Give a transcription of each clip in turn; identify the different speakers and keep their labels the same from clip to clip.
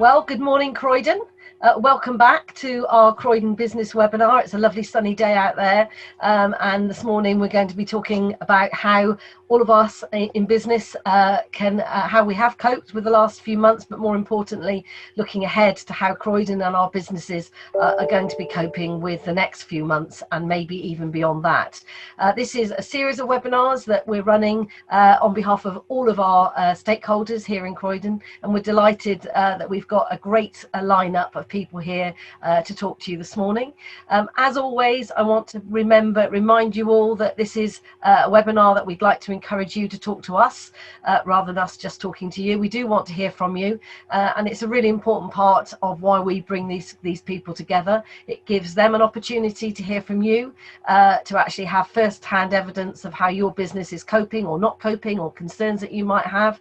Speaker 1: Well, good morning, Croydon. Welcome back to our Croydon Business webinar. It's a lovely sunny day out there, and this morning we're going to be talking about how all of us in business how we have coped with the last few months, but more importantly, looking ahead to how Croydon and our businesses are going to be coping with the next few months and maybe even beyond that. This is a series of webinars that we're running on behalf of all of our stakeholders here in Croydon, and we're delighted that we've got a great lineup of people here to talk to you this morning. As always, I want to remind you all that this is a webinar that we'd like to encourage you to talk to us rather than us just talking to you. We do want to hear from you, and it's a really important part of why we bring these people together. It gives them an opportunity to hear from you, to actually have first-hand evidence of how your business is coping or not coping, or concerns that you might have.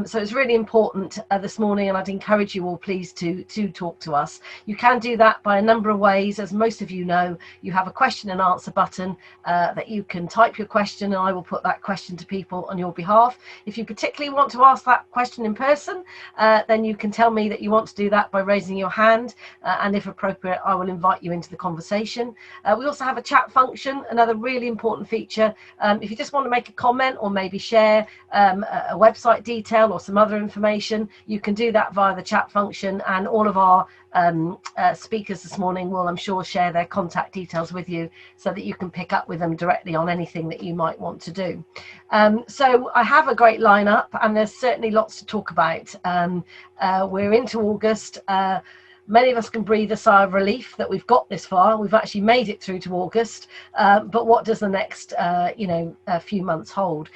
Speaker 1: So it's really important this morning, and I'd encourage you all please to talk to us. You can do that by a number of ways. As most of you know, you have a question and answer button that you can type your question, and I will put that question to people on your behalf. If you particularly want to ask that question in person, then you can tell me that you want to do that by raising your hand, and if appropriate, I will invite you into the conversation. We also have a chat function, another really important feature. If you just want to make a comment or maybe share a website detail or some other information, you can do that via the chat function, and all of our speakers this morning will, I'm sure, share their contact details with you so that you can pick up with them directly on anything that you might want to do. So I have a great lineup, and there's certainly lots to talk about. We're into August. Many of us can breathe a sigh of relief that we've got this far. We've actually made it through to August, but what does the next few months hold?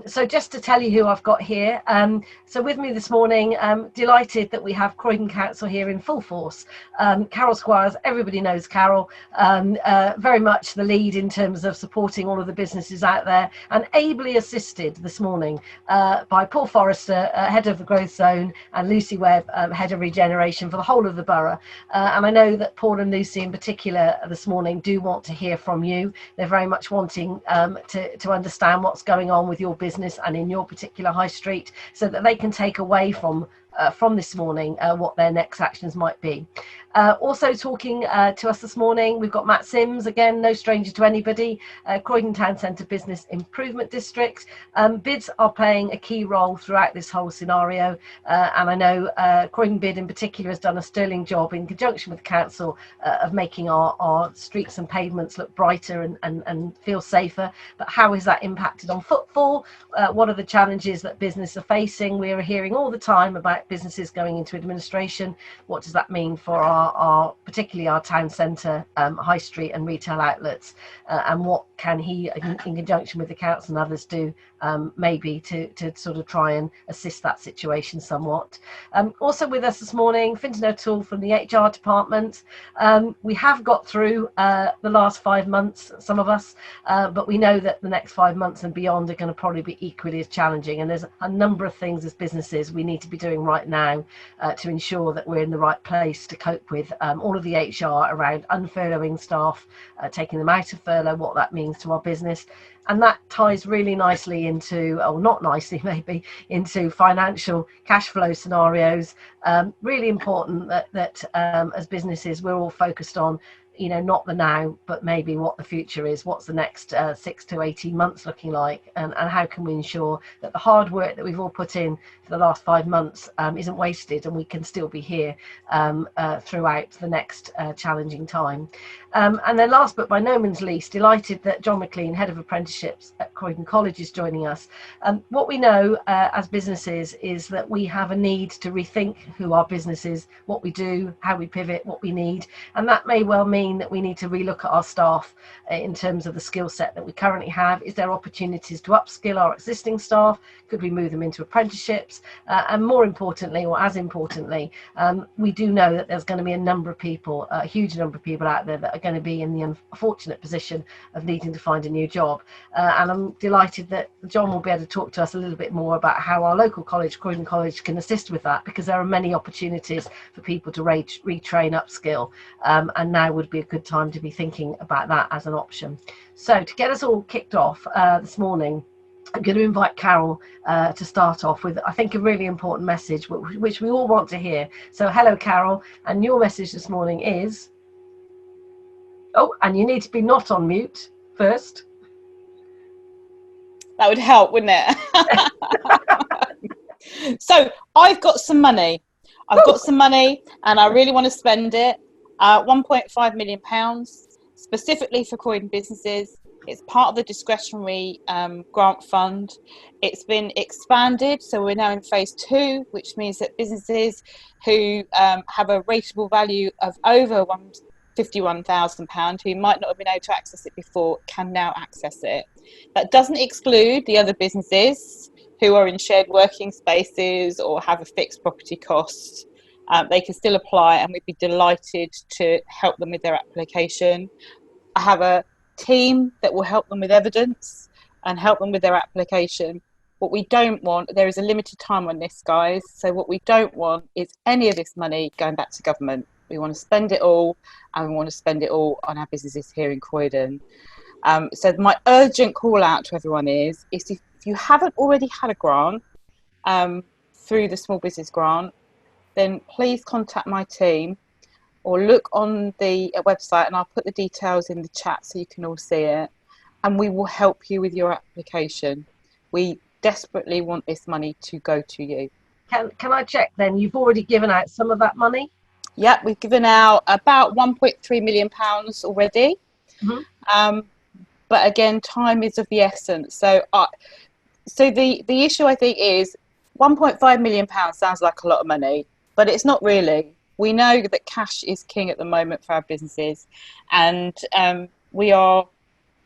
Speaker 1: So just to tell you who I've got here, so with me this morning, I'm delighted that we have Croydon Council here in full force. Carol Squires, everybody knows Carol, very much the lead in terms of supporting all of the businesses out there, and ably assisted this morning by Paul Forrester, head of the growth zone, and Lucy Webb, head of regeneration for the whole of the borough. And I know that Paul and Lucy in particular this morning do want to hear from you. They're very much wanting to understand what's going on with your business and in your particular high street, so that they can take away from this morning what their next actions might be. Also talking to us this morning, we've got Matt Sims, again, no stranger to anybody, Croydon Town Centre Business Improvement District. Bids are playing a key role throughout this whole scenario, and I know Croydon Bid in particular has done a sterling job in conjunction with the council of making our streets and pavements look brighter and feel safer. But how is that impacted on footfall? What are the challenges that businesses are facing? We are hearing all the time about businesses going into administration. What does that mean for particularly our town centre, high street and retail outlets, and what can he, in conjunction with the council and others, do maybe to sort of try and assist that situation somewhat. Also with us this morning, Fintan O'Toole from the HR department. We have got through the last 5 months, some of us, but we know that the next 5 months and beyond are going to probably be equally as challenging, and there's a number of things as businesses we need to be doing right now to ensure that we're in the right place to cope with all of the HR around unfurloughing staff, taking them out of furlough, what that means to our business. And that ties really nicely into, or not nicely maybe, into financial cash flow scenarios. Really important that as businesses we're all focused on, not the now, but maybe what the future is. What's the next 6 to 18 months looking like, and how can we ensure that the hard work that we've all put in for the last 5 months isn't wasted, and we can still be here throughout the next challenging time. And then last but by no means least, delighted that John McLean, head of apprenticeships at Croydon College, is joining us. What we know as businesses is that we have a need to rethink who our business is, what we do, how we pivot, what we need, and that may well mean that we need to relook at our staff in terms of the skill set that we currently have. Is there opportunities to upskill our existing staff? Could we move them into apprenticeships? And more importantly, or as importantly, we do know that there's going to be a number of people, a huge number of people out there that are going to be in the unfortunate position of needing to find a new job. And I'm delighted that John will be able to talk to us a little bit more about how our local college, Croydon College, can assist with that, because there are many opportunities for people to retrain, upskill, and now would be a good time to be thinking about that as an option. So to get us all kicked off this morning, I'm going to invite Carol to start off with, I think, a really important message, which we all want to hear. So hello, Carol, and your message this morning is, oh, and you need to be not on mute first.
Speaker 2: That would help, wouldn't it? So I've got some money. I've got some money and I really want to spend it. £1.5 million specifically for Croydon businesses. It's part of the discretionary grant fund. It's been expanded, so we're now in phase 2, which means that businesses who have a rateable value of over £51,000, who might not have been able to access it before, can now access it. That doesn't exclude the other businesses who are in shared working spaces or have a fixed property cost. They can still apply, and we'd be delighted to help them with their application. I have a team that will help them with evidence and help them with their application. What we don't want, there is a limited time on this, guys, so what we don't want is any of this money going back to government. We want to spend it all, and we want to spend it all on our businesses here in Croydon. So my urgent call out to everyone is if you haven't already had a grant through the small business grant, then please contact my team or look on the website, and I'll put the details in the chat so you can all see it, and we will help you with your application. We desperately want this money to go to you.
Speaker 1: Can I check then? You've already given out some of that money?
Speaker 2: Yeah, we've given out about £1.3 million already. Mm-hmm. But again, time is of the essence. So the issue, I think, is £1.5 million sounds like a lot of money, but it's not really. We know that cash is king at the moment for our businesses, and we want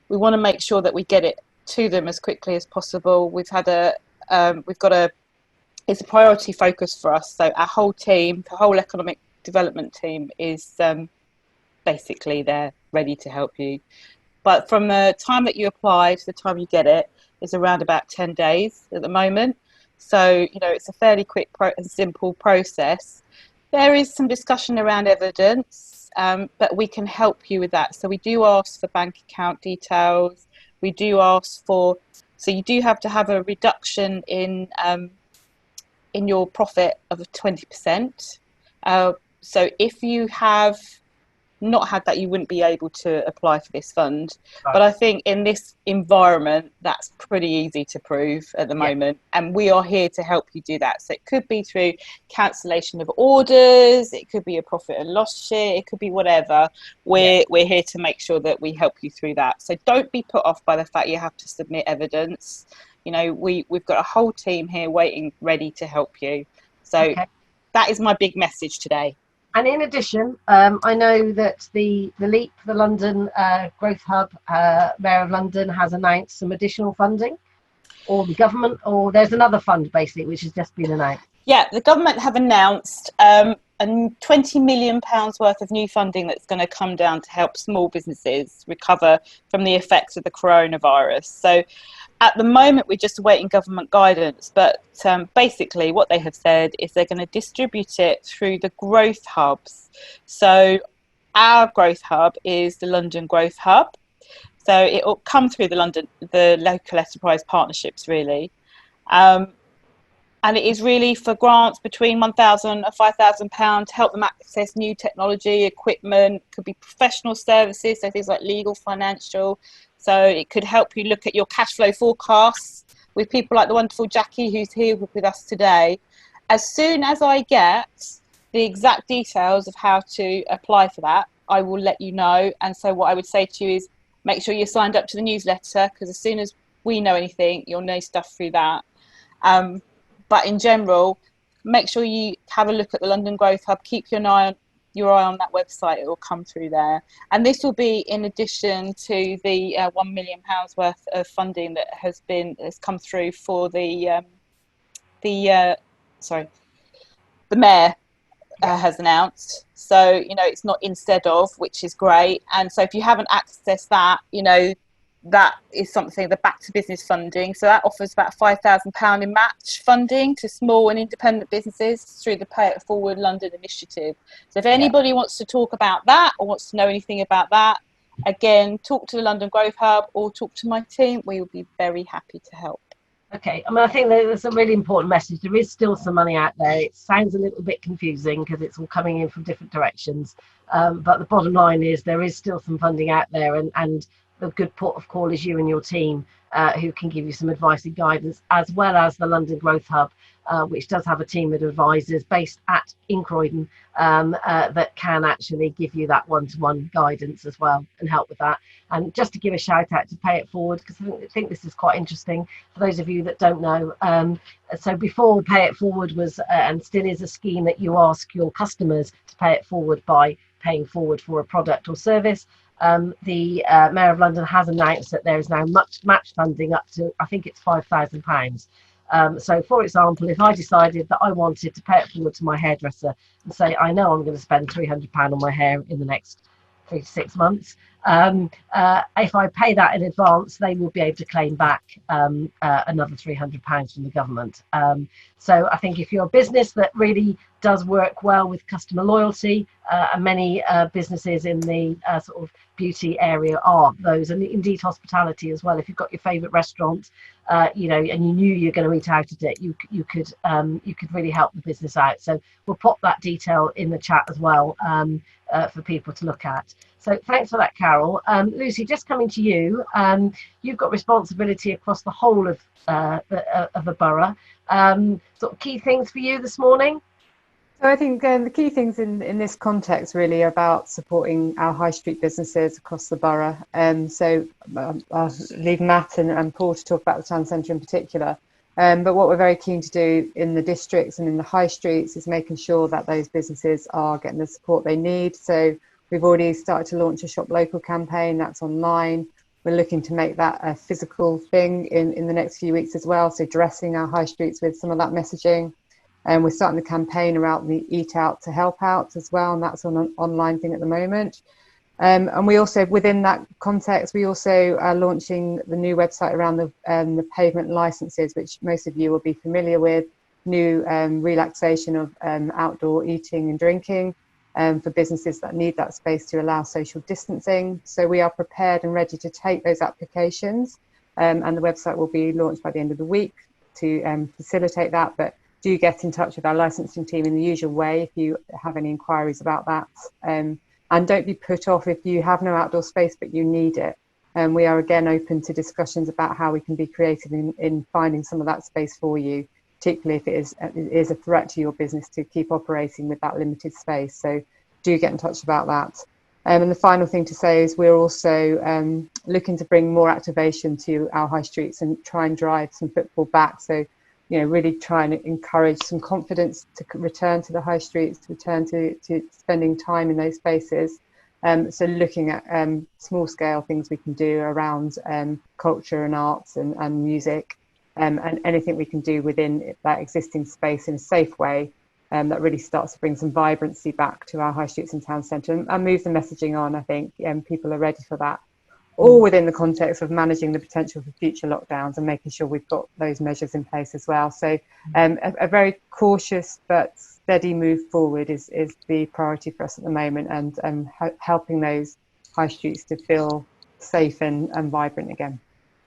Speaker 2: to make sure that we get it to them as quickly as possible. It's a priority focus for us. So our whole team, the whole economic development team, is basically there ready to help you. But from the time that you apply to the time you get it is around about 10 days at the moment. So, it's a fairly quick and simple process. There is some discussion around evidence, but we can help you with that. So we do ask for bank account details. We do ask so you do have to have a reduction in your profit of 20%. So if you have not had that, you wouldn't be able to apply for this fund. Right. But I think in this environment, that's pretty easy to prove at the moment, and we are here to help you do that. So it could be through cancellation of orders, it could be a profit and loss share, it could be whatever. We're here to make sure that we help you through that. So don't be put off by the fact you have to submit evidence. We've got a whole team here waiting, ready to help you. So that is my big message today.
Speaker 1: And in addition, I know that the LEAP, the London Growth Hub, Mayor of London has announced some additional funding, or the government, or there's another fund basically which has just been announced.
Speaker 2: Yeah, the government have announced £20 million worth of new funding that's going to come down to help small businesses recover from the effects of the coronavirus. So at the moment, we're just awaiting government guidance, but basically what they have said is they're going to distribute it through the growth hubs. So our growth hub is the London Growth Hub. So it will come through the local enterprise partnerships, really. And it is really for grants between £1,000 and £5,000 to help them access new technology, equipment, could be professional services, so things like legal, financial. So it could help you look at your cash flow forecasts with people like the wonderful Jackie, who's here with us today. As soon as I get the exact details of how to apply for that, I will let you know. And so what I would say to you is make sure you're signed up to the newsletter, because as soon as we know anything, you'll know stuff through that. But in general, make sure you have a look at the London Growth Hub. Keep your eye on that website. It will come through there. And this will be in addition to the £1 million worth of funding that has come through for the mayor has announced. So, it's not instead of, which is great. And so if you haven't accessed that, that is something, the back to business funding. So that offers about £5,000 in match funding to small and independent businesses through the Pay It Forward London initiative. So if anybody wants to talk about that or wants to know anything about that, again, talk to the London Growth Hub or talk to my team. We will be very happy to help.
Speaker 1: Okay, I mean, I think that there's a really important message. There is still some money out there. It sounds a little bit confusing because it's all coming in from different directions. But the bottom line is there is still some funding out there, and the good port of call is you and your team who can give you some advice and guidance, as well as the London Growth Hub, which does have a team of advisors based in Croydon that can actually give you that one-to-one guidance as well and help with that. And just to give a shout out to Pay It Forward, because I think this is quite interesting for those of you that don't know. So before, Pay It Forward was and still is a scheme that you ask your customers to pay it forward by paying forward for a product or service. The Mayor of London has announced that there is now match funding up to, I think it's £5,000. So, for example, if I decided that I wanted to pay it forward to my hairdresser and say, I know I'm going to spend £300 on my hair in the next 3 to 6 months, if I pay that in advance, they will be able to claim back another £300 from the government. So I think if you're a business that really does work well with customer loyalty, and many businesses in the sort of beauty area are those, and indeed hospitality as well. If you've got your favourite restaurant, and you knew you're going to eat out at it, you could really help the business out. So we'll pop that detail in the chat as well for people to look at. So thanks for that, Carol. Lucy, just coming to you, you've got responsibility across the whole of the borough. Sort of key things for you this morning?
Speaker 3: So I think the key things in this context really are about supporting our high street businesses across the borough. So I'll leave Matt and Paul to talk about the town centre in particular. But what we're very keen to do in the districts and in the high streets is making sure that those businesses are getting the support they need. So we've already started to launch a Shop Local campaign that's online. We're looking to make that a physical thing in the next few weeks as well. So dressing our high streets with some of that messaging. And we're starting the campaign around the Eat Out to Help Out as well. And that's on an online thing at the moment. And we also, within that context, we also are launching the new website around the pavement licenses, which most of you will be familiar with. New relaxation of outdoor eating and drinking for businesses that need that space to allow social distancing. So we are prepared and ready to take those applications. And the website will be launched by the end of the week to facilitate that. But do get in touch with our licensing team in the usual way if you have any inquiries about that. And don't be put off if you have no outdoor space but you need it. We are again open to discussions about how we can be creative in finding some of that space for you, particularly if it is a threat to your business to keep operating with that limited space. So do get in touch about that. And the final thing to say is we're also looking to bring more activation to our high streets and try and drive some footfall back. So really trying to encourage some confidence to return to the high streets, to return to spending time in those spaces. So looking at small scale things we can do around culture and arts and music, and anything we can do within that existing space in a safe way that really starts to bring some vibrancy back to our high streets and town centre and move the messaging on. I think people are ready for that. All within the context of managing the potential for future lockdowns and making sure we've got those measures in place as well. So a very cautious but steady move forward is the priority for us at the moment, and helping those high streets to feel safe and vibrant again.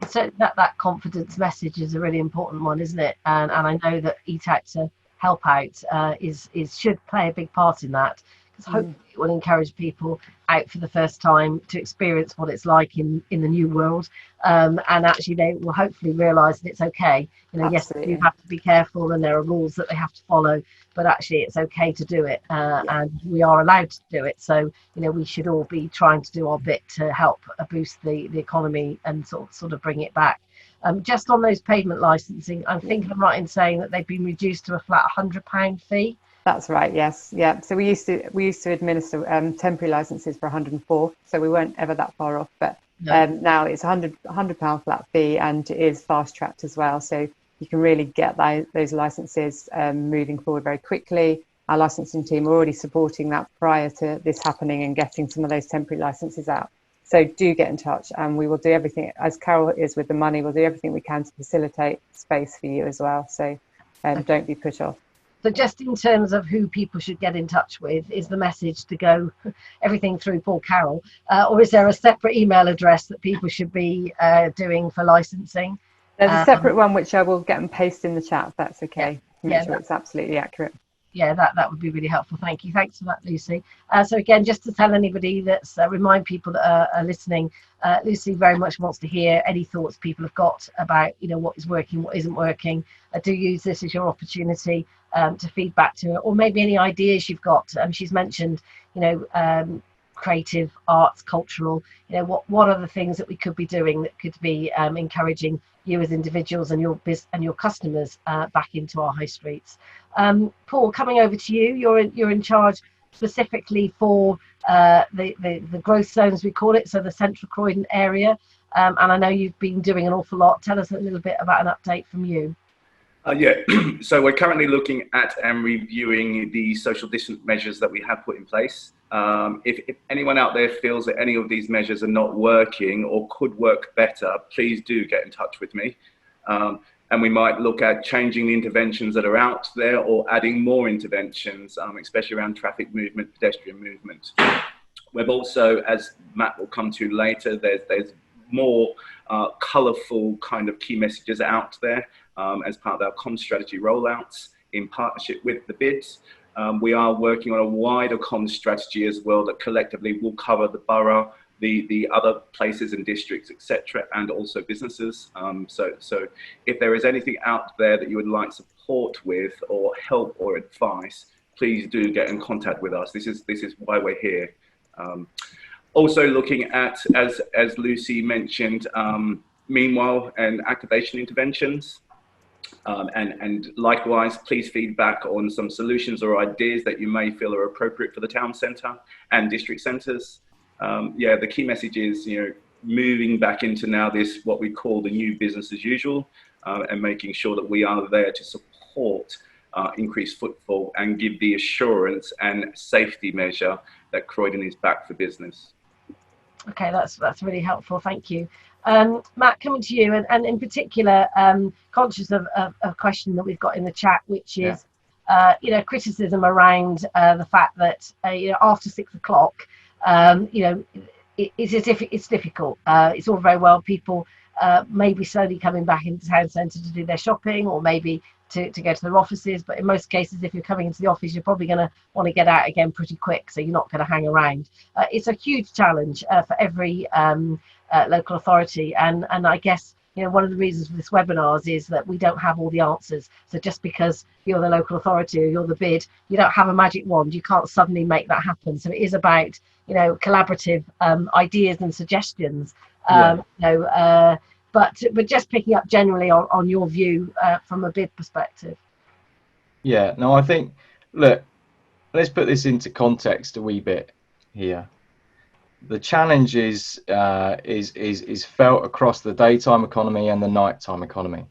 Speaker 1: So that confidence message is a really important one, isn't it? And I know that Eat Out to Help Out should play a big part in that, because hopefully it will encourage people out for the first time to experience what it's like in the new world, and actually they will hopefully realise that it's okay. Yes, you have to be careful and there are rules that they have to follow, but actually it's okay to do it, and we are allowed to do it. So we should all be trying to do our bit to help boost the economy and sort of bring it back. Just on those pavement licensing, I think I'm right in saying that they've been reduced to a flat £100 fee.
Speaker 3: That's right. Yes. Yeah. So we used to administer temporary licenses for 104, so we weren't ever that far off. But now it's £100 flat fee, and it is fast tracked as well. So you can really get those licenses moving forward very quickly. Our licensing team are already supporting that prior to this happening and getting some of those temporary licenses out. So do get in touch, and we will do everything, as Carol is with the money, we'll do everything we can to facilitate space for you as well. So don't be put off.
Speaker 1: So just in terms of who people should get in touch with, is the message to go everything through Paul Carroll, or is there a separate email address that people should be doing for licensing?
Speaker 3: There's a separate one which I will get and paste in the chat, if that's okay, to make
Speaker 1: yeah,
Speaker 3: sure it's absolutely accurate.
Speaker 1: Yeah, that would be really helpful. Thank you. Thanks for that, Lucy. So again, just to tell anybody that's remind people that are listening, Lucy very much wants to hear any thoughts people have got about, you know, what is working, what isn't working. Do use this as your opportunity to feed back to her, or maybe any ideas you've got. She's mentioned, you know, creative, arts, cultural. You know, what are the things that we could be doing that could be encouraging you as individuals and your customers back into our high streets. Paul, coming over to you, you're in charge specifically for the growth zones, we call it, so the central Croydon area, and I know you've been doing an awful lot. Tell us a little bit about an update from you.
Speaker 4: Yeah, so we're currently looking at and reviewing the social distance measures that we have put in place. If anyone out there feels that any of these measures are not working or could work better, please do get in touch with me. And we might look at changing the interventions that are out there or adding more interventions, especially around traffic movement, pedestrian movement. We've also, as Matt will come to later, there's more colourful kind of key messages out there as part of our comms strategy rollouts in partnership with the bids. We are working on a wider comms strategy as well that collectively will cover the borough, the other places and districts, etc., and also businesses. So if there is anything out there that you would like support with or help or advice, please do get in contact with us. This is why we're here. Also looking at, as Lucy mentioned, meanwhile and activation interventions. And likewise, please feedback on some solutions or ideas that you may feel are appropriate for the town centre and district centres. Yeah, the key message is, you know, moving back into now this, what we call the new business as usual, and making sure that we are there to support increased footfall and give the assurance and safety measure that Croydon is back for business.
Speaker 1: Okay, that's really helpful. Thank you. Matt, coming to you, and in particular, conscious of a question that we've got in the chat, which is, you know, criticism around the fact that, you know, after 6 o'clock, you know, it's difficult. It's all very well, people maybe slowly coming back into town centre to do their shopping, or maybe to go to their offices, but in most cases, if you're coming into the office, you're probably going to want to get out again pretty quick, so you're not going to hang around. It's a huge challenge for every local authority, and I guess, you know, one of the reasons for this webinars is that we don't have all the answers. So just because you're the local authority or you're the bid, you don't have a magic wand. You can't suddenly make that happen. So it is about, you know, collaborative ideas and suggestions. You know, but just picking up generally on your view from a bid perspective.
Speaker 5: Yeah, no, I think, look, let's put this into context a wee bit here. The challenge is felt across the daytime economy and the nighttime economy.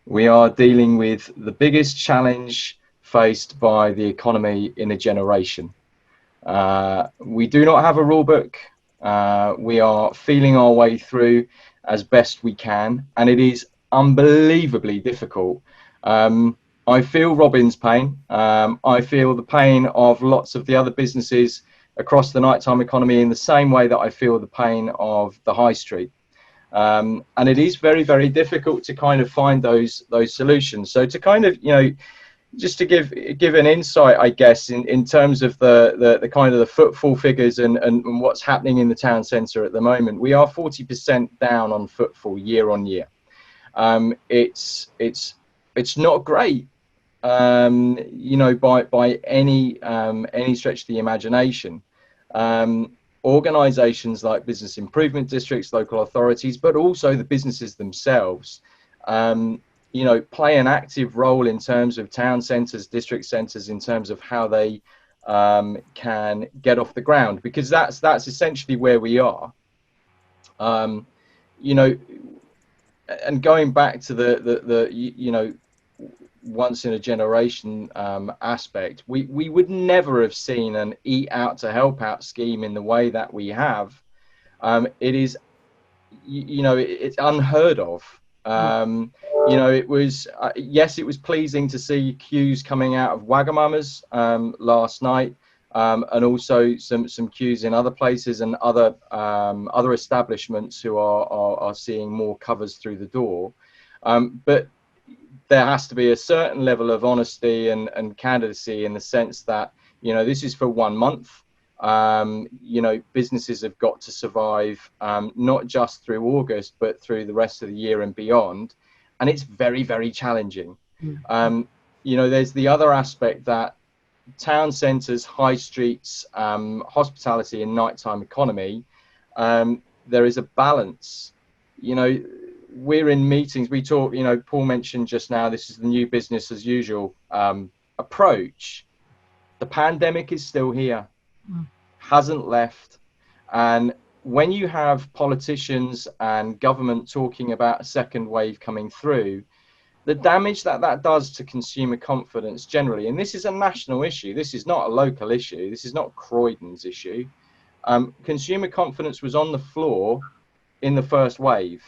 Speaker 5: We are dealing with the biggest challenge faced by the economy in a generation. We do not have a rule book. We are feeling our way through as best we can, and it is unbelievably difficult. I feel Robin's pain. I feel the pain of lots of the other businesses across the nighttime economy in the same way that I feel the pain of the high street. And it is very, very difficult to kind of find those solutions. So to kind of, you know, just to give an insight, I guess, in terms of the kind of the footfall figures and what's happening in the town centre at the moment, we are 40% down on footfall year on year. It's not great, you know, by any stretch of the imagination. Organisations like business improvement districts, local authorities, but also the businesses themselves, you know, play an active role in terms of town centres, district centres, in terms of how they can get off the ground, because that's essentially where we are. You know, and going back to the you know, once in a generation aspect, we would never have seen an eat out to help out scheme in the way that we have. It is, you know, it's unheard of. You know, it was yes, it was pleasing to see queues coming out of Wagamama's last night, and also some queues in other places and other establishments who are seeing more covers through the door. But there has to be a certain level of honesty and candidacy in the sense that, you know, this is for 1 month. You know, businesses have got to survive, not just through August, but through the rest of the year and beyond. And it's very, very challenging. You know, there's the other aspect that town centres, high streets, hospitality and nighttime economy, there is a balance. You know, we're in meetings, we talk, you know, Paul mentioned just now, this is the new business as usual approach. The pandemic is still here, hasn't left. And when you have politicians and government talking about a second wave coming through, the damage that that does to consumer confidence generally, and this is a national issue, this is not a local issue, this is not Croydon's issue. Consumer confidence was on the floor in the first wave.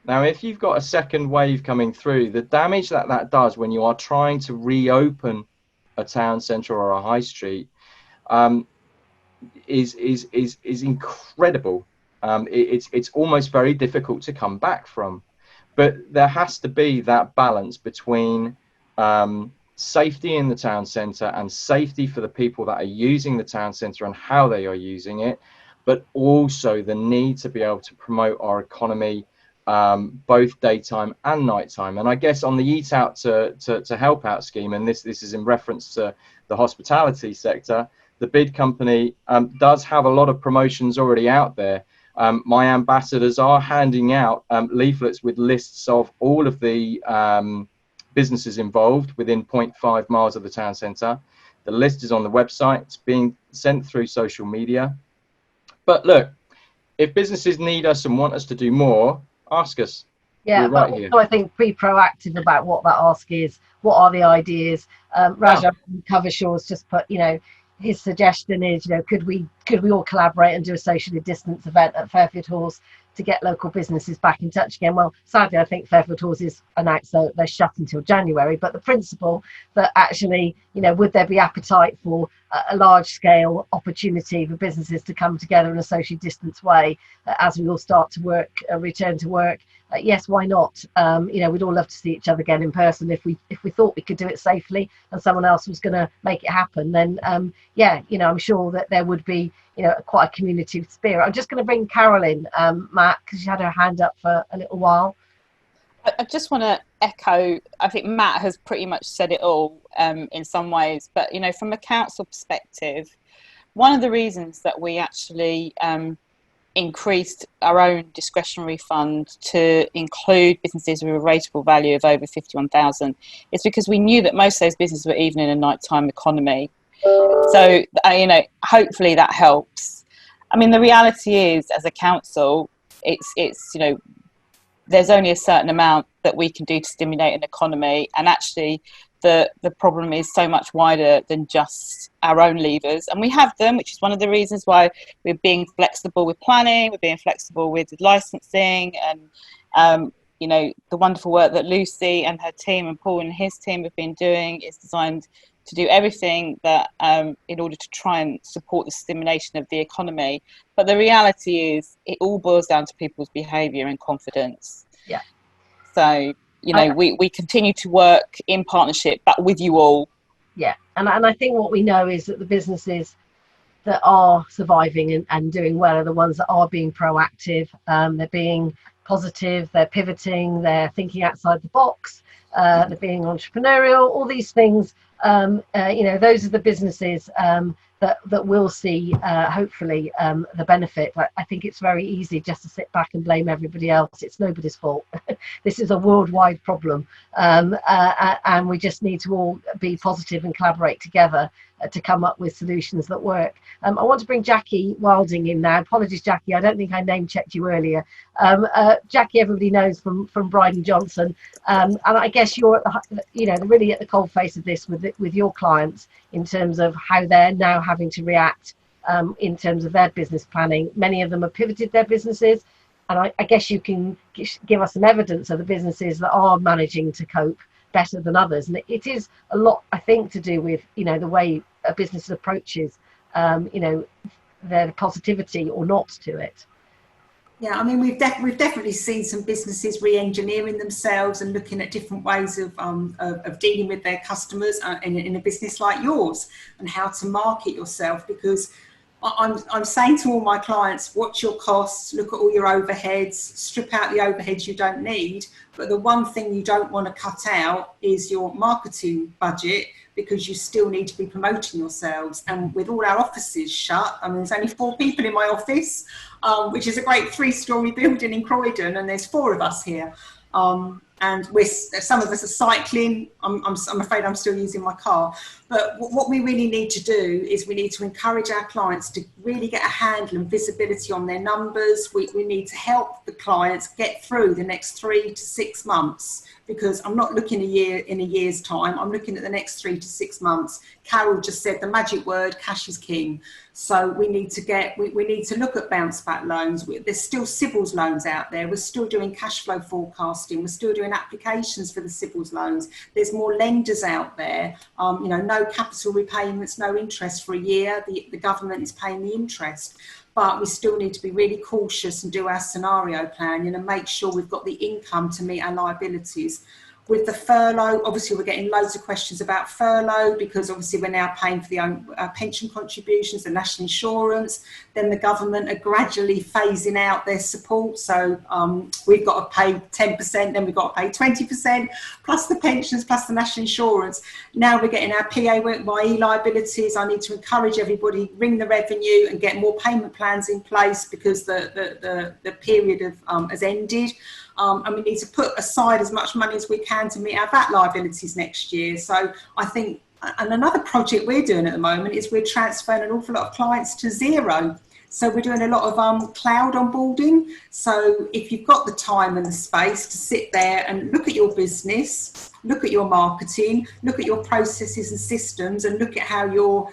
Speaker 5: Now, if you've got a second wave coming through, the damage that that does when you are trying to reopen a town centre or a high street is incredible. It's almost very difficult to come back from. But there has to be that balance between safety in the town centre and safety for the people that are using the town centre and how they are using it, but also the need to be able to promote our economy both daytime and nighttime. And I guess on the Eat Out to Help Out scheme, and this is in reference to the hospitality sector, the bid company does have a lot of promotions already out there. My ambassadors are handing out leaflets with lists of all of the businesses involved within 0.5 miles of the town centre. The list is on the website. It's being sent through social media. But look, if businesses need us and want us to do more, ask us.
Speaker 1: Yeah,
Speaker 5: we're right
Speaker 1: but
Speaker 5: here.
Speaker 1: also I think be proactive about what that ask is. What are the ideas? Raja Covershaw's just put, you know, his suggestion is, you know, could we all collaborate and do a socially distanced event at Fairfield Halls to get local businesses back in touch again? Well, sadly, I think Fairfield Halls is announced that they're shut until January, but the principle that actually, you know, would there be appetite for a large scale opportunity for businesses to come together in a socially distanced way as we all start to work, return to work? Yes, why not? You know, we'd all love to see each other again in person. If we thought we could do it safely and someone else was going to make it happen, then yeah, you know, I'm sure that there would be, you know, quite a community spirit. I'm just going to bring Carol in, Matt, because she had her hand up for a little while.
Speaker 2: I just want to echo, I think Matt has pretty much said it all in some ways, but, you know, from a council perspective, one of the reasons that we actually increased our own discretionary fund to include businesses with a rateable value of over 51,000 is because we knew that most of those businesses were even in a nighttime economy. So, you know, hopefully that helps. I mean, the reality is, as a council, it's you know, there's only a certain amount that we can do to stimulate an economy, and actually the problem is so much wider than just our own levers, and we have them, which is one of the reasons why we're being flexible with planning, we're being flexible with licensing, and you know, the wonderful work that Lucy and her team and Paul and his team have been doing is designed to do everything that in order to try and support the stimulation of the economy. But the reality is it all boils down to people's behaviour and confidence.
Speaker 1: Yeah.
Speaker 2: So, you know, we continue to work in partnership, but with you all.
Speaker 1: Yeah, and I think what we know is that the businesses that are surviving and doing well are the ones that are being proactive. They're being positive, they're pivoting, they're thinking outside the box, they're being entrepreneurial, all these things. You know, those are the businesses that will see, hopefully, the benefit. I think it's very easy just to sit back and blame everybody else. It's nobody's fault. This is a worldwide problem, and we just need to all be positive and collaborate together to come up with solutions that work. I want to bring Jackie Wilding in now. Apologies, Jackie, I don't think I name checked you earlier. Jackie, everybody knows from Bryden Johnson, and I guess you're at the, you know, really at the coalface of this with your clients in terms of how they're now having to react in terms of their business planning. Many of them have pivoted their businesses, and I guess you can give us some evidence of the businesses that are managing to cope better than others. And it is a lot, I think, to do with, you know, the way a business approaches, you know, their positivity or not to it.
Speaker 6: Yeah, I mean, we've definitely seen some businesses re-engineering themselves and looking at different ways of dealing with their customers in a business like yours, and how to market yourself. Because I'm saying to all my clients, watch your costs, look at all your overheads, strip out the overheads you don't need. But the one thing you don't want to cut out is your marketing budget, because you still need to be promoting yourselves. And with all our offices shut, I mean, there's only 4 people in my office, which is a great 3-story building in Croydon, and there's 4 of us here. And some of us are cycling. I'm afraid I'm still using my car. But what we really need to do is we need to encourage our clients to really get a handle and visibility on their numbers. We need to help the clients get through the next 3 to 6 months, because I'm not looking in a year's time. I'm looking at the next 3 to 6 months. Carol just said the magic word: cash is king. So we need to look at bounce back loans. There's still Sybil's loans out there. We're still doing cash flow forecasting. We're still doing applications for the Sybil's loans. There's more lenders out there. No capital repayments, no interest for a year. The government is paying the interest. But we still need to be really cautious and do our scenario planning and make sure we've got the income to meet our liabilities. With the furlough, obviously we're getting loads of questions about furlough, because obviously we're now paying for the pension contributions, the national insurance. Then the government are gradually phasing out their support. So we've got to pay 10%, then we've got to pay 20%, plus the pensions, plus the national insurance. Now we're getting our PAYE liabilities. I need to encourage everybody, ring the revenue and get more payment plans in place, because the period has ended. And we need to put aside as much money as we can to meet our VAT liabilities next year. So I think, and another project we're doing at the moment is we're transferring an awful lot of clients to Zero. So we're doing a lot of cloud onboarding. So if you've got the time and the space to sit there and look at your business, look at your marketing, look at your processes and systems, and look at how your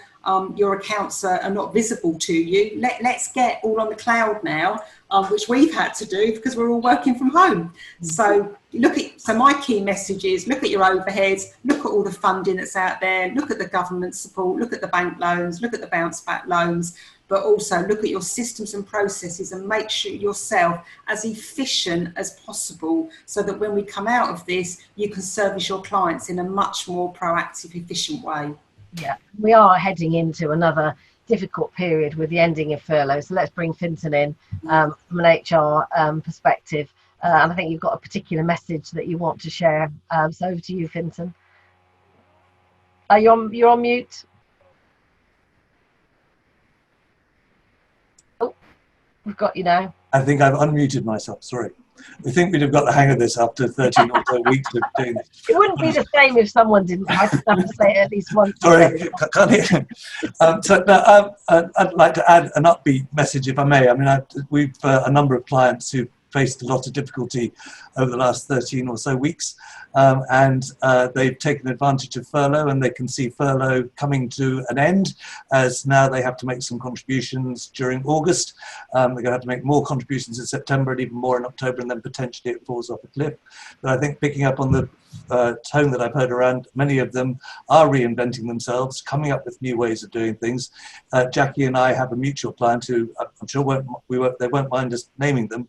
Speaker 6: accounts are not visible to you. Let's get all on the cloud now, which we've had to do because we're all working from home. So my key message is look at your overheads, look at all the funding that's out there, look at the government support, look at the bank loans, look at the bounce back loans, but also look at your systems and processes and make sure yourself as efficient as possible, so that when we come out of this, you can service your clients in a much more proactive, efficient way.
Speaker 1: Yeah, we are heading into another difficult period with the ending of furlough. So let's bring Fintan in from an HR perspective. And I think you've got a particular message that you want to share. So over to you, Fintan. You're on mute. Oh, we've got you now.
Speaker 7: I think I've unmuted myself, sorry. We think we'd have got the hang of this after 13 or so weeks of doing this.
Speaker 1: It wouldn't be the same if someone didn't. I just have to say it at least once.
Speaker 7: Sorry, can't hear. I'd like to add an upbeat message, if I may. I mean, we've a number of clients who faced a lot of difficulty over the last 13 or so weeks, and they've taken advantage of furlough, and they can see furlough coming to an end, as now they have to make some contributions during August. They're going to have to make more contributions in September and even more in October, and then potentially it falls off a cliff. But I think, picking up on the tone that I've heard around, many of them are reinventing themselves, coming up with new ways of doing things. Jackie and I have a mutual client who I'm sure they won't mind us naming them.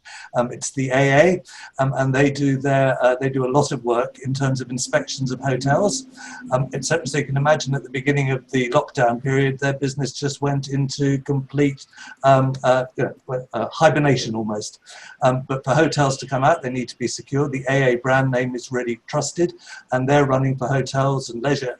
Speaker 7: It's the AA, and they do a lot of work in terms of inspections of hotels. So you can imagine, at the beginning of the lockdown period, their business just went into complete hibernation almost. But for hotels to come out, they need to be secure. The AA brand name is really trusted, and they're running for hotels and leisure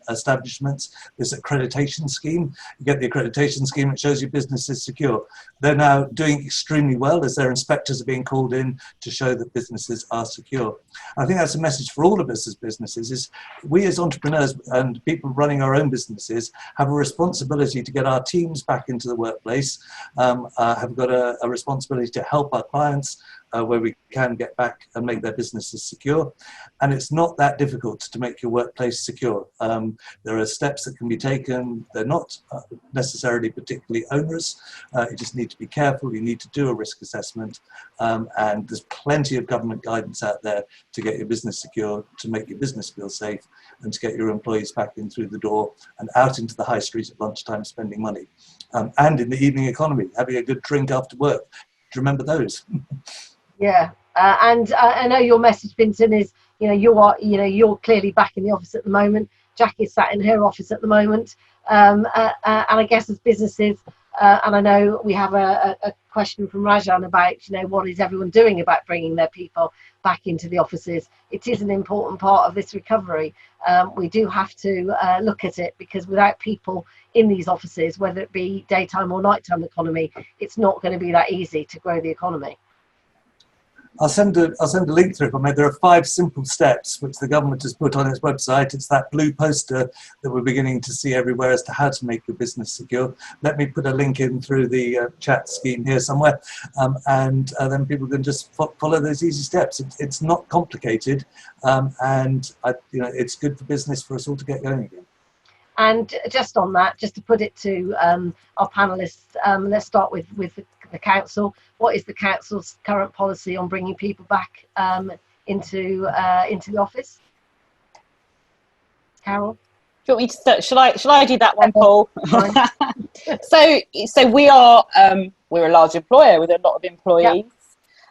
Speaker 7: establishments this accreditation scheme. You get the accreditation scheme, it shows your business is secure. They're now doing extremely well, as their inspectors are being called in to show that businesses are secure. I think that's a message for all of us as businesses, is we as entrepreneurs and people running our own businesses have a responsibility to get our teams back into the workplace, have got a responsibility to help our clients where we can get back and make their businesses secure. And it's not that difficult to make your workplace secure. There are steps that can be taken. They're not necessarily particularly onerous. You just need to be careful. You need to do a risk assessment. And there's plenty of government guidance out there to get your business secure, to make your business feel safe, and to get your employees back in through the door and out into the high street at lunchtime spending money. And in the evening economy, having a good drink after work. to remember those.
Speaker 1: Yeah, and I know your message, Vincent, is you're clearly back in the office at the moment. Jack is sat in her office at the moment, and I guess as businesses, and I know we have a question from Rajan about what is everyone doing about bringing their people back into the offices. It is an important part of this recovery. We do have to look at it, because without people in these offices, whether it be daytime or nighttime economy, it's not going to be that easy to grow the economy.
Speaker 7: I'll send a link through. I mean, there are 5 simple steps which the government has put on its website. It's that blue poster that we're beginning to see everywhere as to how to make your business secure. Let me put a link in through the chat scheme here somewhere, and then people can just follow those easy steps. It's not complicated, and it's good for business for us all to get going again.
Speaker 1: And just on that, just to put it to our panelists, let's start with the council. What is the council's current policy on bringing people back into the office? Carol?
Speaker 2: Do you want me to start? Shall I do that one, Paul? So we are we're a large employer with a lot of employees.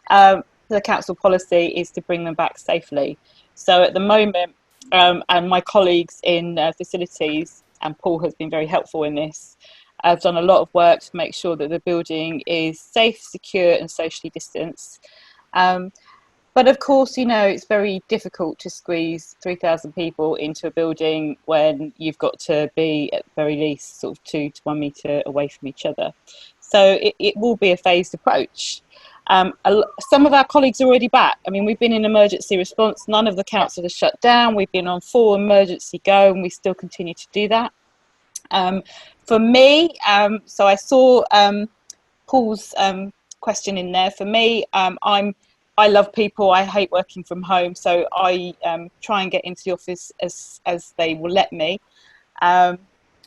Speaker 2: Yep. The council policy is to bring them back safely. So at the moment, and my colleagues in facilities, and Paul has been very helpful in this, I've done a lot of work to make sure that the building is safe, secure and socially distanced. But of course, it's very difficult to squeeze 3,000 people into a building when you've got to be at the very least sort of 2 to 1 metre away from each other. So it will be a phased approach. Some of our colleagues are already back. I mean, we've been in emergency response. None of the council has shut down. We've been on full emergency go, and we still continue to do that. For me, so I saw Paul's question in there. For me, I love people. I hate working from home, so I try and get into the office as they will let me,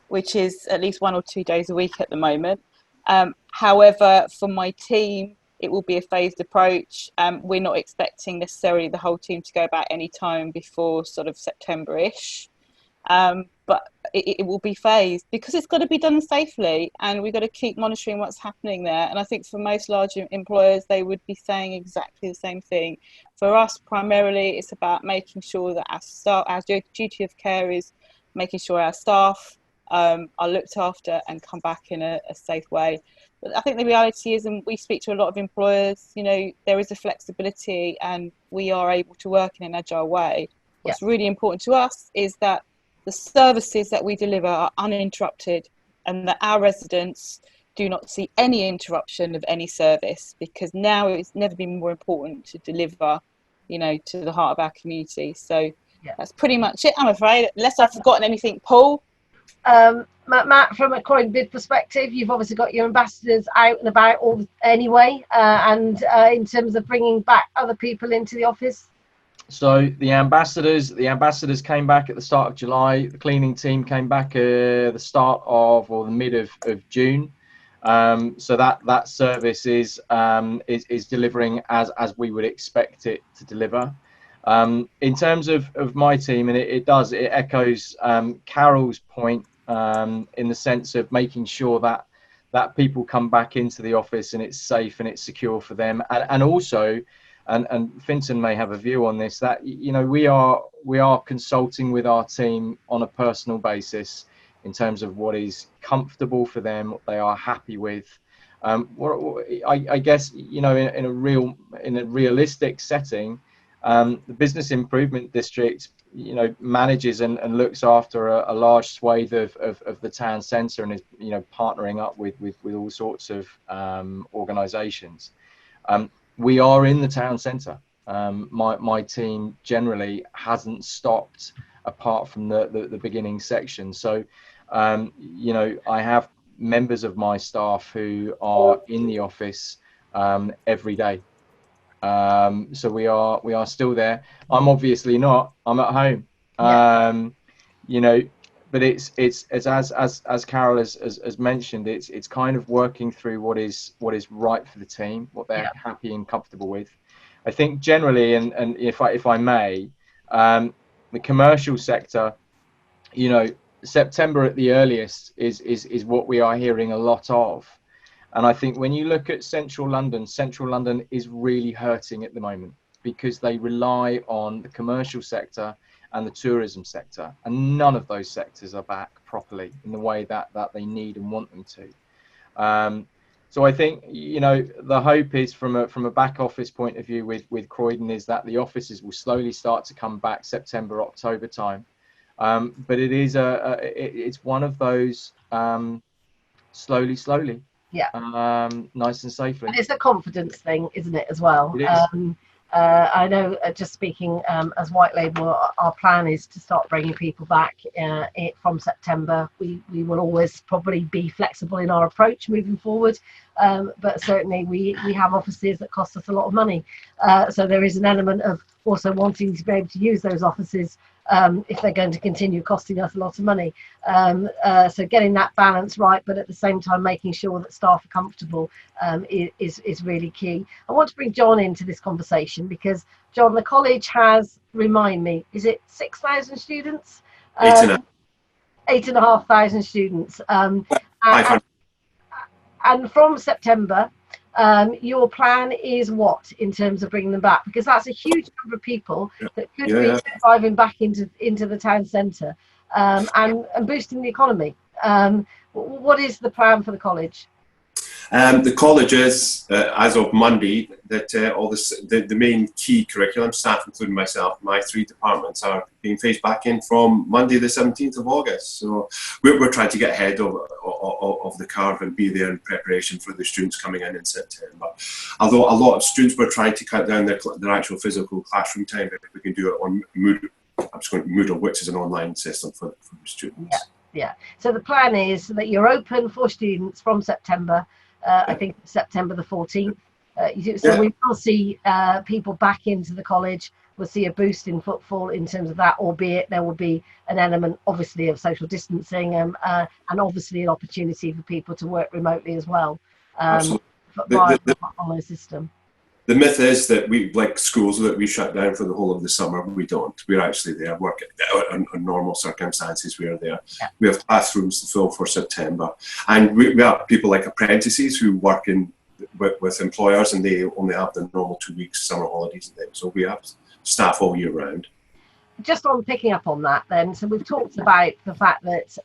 Speaker 2: which is at least 1 or 2 days a week at the moment. However, for my team, it will be a phased approach. We're not expecting necessarily the whole team to go back any time before sort of September-ish. But it will be phased, because it's got to be done safely, and we've got to keep monitoring what's happening there. And I think for most large employers, they would be saying exactly the same thing. For us, primarily, it's about making sure that our duty of care is making sure our staff are looked after and come back in a safe way. But I think the reality is, and we speak to a lot of employers, there is a flexibility and we are able to work in an agile way. What's really important to us is that the services that we deliver are uninterrupted, and that our residents do not see any interruption of any service, because now it's never been more important to deliver, to the heart of our community. So that's pretty much it, I'm afraid, unless I've forgotten anything, Paul.
Speaker 1: Matt, from a Croydon bid perspective, you've obviously got your ambassadors out and about anyway, and in terms of bringing back other people into the office.
Speaker 5: So the ambassadors came back at the start of July. The cleaning team came back the start of, or the mid of June. So that service is delivering as we would expect it to deliver. In terms of my team, and it echoes Carol's point in the sense of making sure that people come back into the office and it's safe and it's secure for them, and also. And Finton may have a view on this, that we are consulting with our team on a personal basis in terms of what is comfortable for them, what they are happy with. I guess in a realistic setting, the business improvement district manages and looks after a large swathe of the town centre, and is partnering up with all sorts of organisations. We are in the town centre. My team generally hasn't stopped apart from the beginning section. So, I have members of my staff who are in the office every day. So we are still there. I'm obviously not. I'm at home. But it's as Carol has mentioned, it's kind of working through what is right for the team, what they're happy and comfortable with. I think generally, and if I may, the commercial sector, September at the earliest is what we are hearing a lot of, And I think when you look at central London is really hurting at the moment because they rely on the commercial sector and the tourism sector, and none of those sectors are back properly in the way that they need and want them to. So I think, you know, the hope is from a back office point of view with Croydon is that the offices will slowly start to come back September, October time. But it is it's one of those slowly.
Speaker 1: Yeah.
Speaker 5: Nice and safely.
Speaker 1: And it's a confidence thing, isn't it, as well?
Speaker 5: It is.
Speaker 1: I know, just speaking as White Label, our plan is to start bringing people back from September. We will always probably be flexible in our approach moving forward, but certainly we have offices that cost us a lot of money. So there is an element of also wanting to be able to use those offices if they're going to continue costing us a lot of money. So getting that balance right, but at the same time making sure that staff are comfortable is really key. I want to bring John into this conversation because, John, the college has, remind me, is it 6,000 students? 8,500 students. And from September, your plan is what in terms of bringing them back? Because that's a huge number of people that could be driving back into the town centre and boosting the economy. What is the plan for the college?
Speaker 8: The college is, as of Monday, that all the main key curriculum staff, including myself, my 3 departments, are being phased back in from Monday the 17th of August. So we're trying to get ahead of the curve and be there in preparation for the students coming in September. Although a lot of students were trying to cut down their actual physical classroom time, if we can do it on Moodle, which is an online system for the students.
Speaker 1: Yeah. So the plan is that you're open for students from September. I think September the 14th. So we will see people back into the college. We'll see a boost in footfall in terms of that, albeit there will be an element, obviously, of social distancing and obviously an opportunity for people to work remotely as well via the online system.
Speaker 8: The myth is that we, like schools, that we shut down for the whole of the summer. We don't. We're actually there working on normal circumstances. We are there. Yeah. We have classrooms to fill for September. And we have people like apprentices who work with employers, and they only have the normal 2 weeks summer holidays and things. So we have staff all year round.
Speaker 1: Just on picking up on that then, so we've talked about the fact that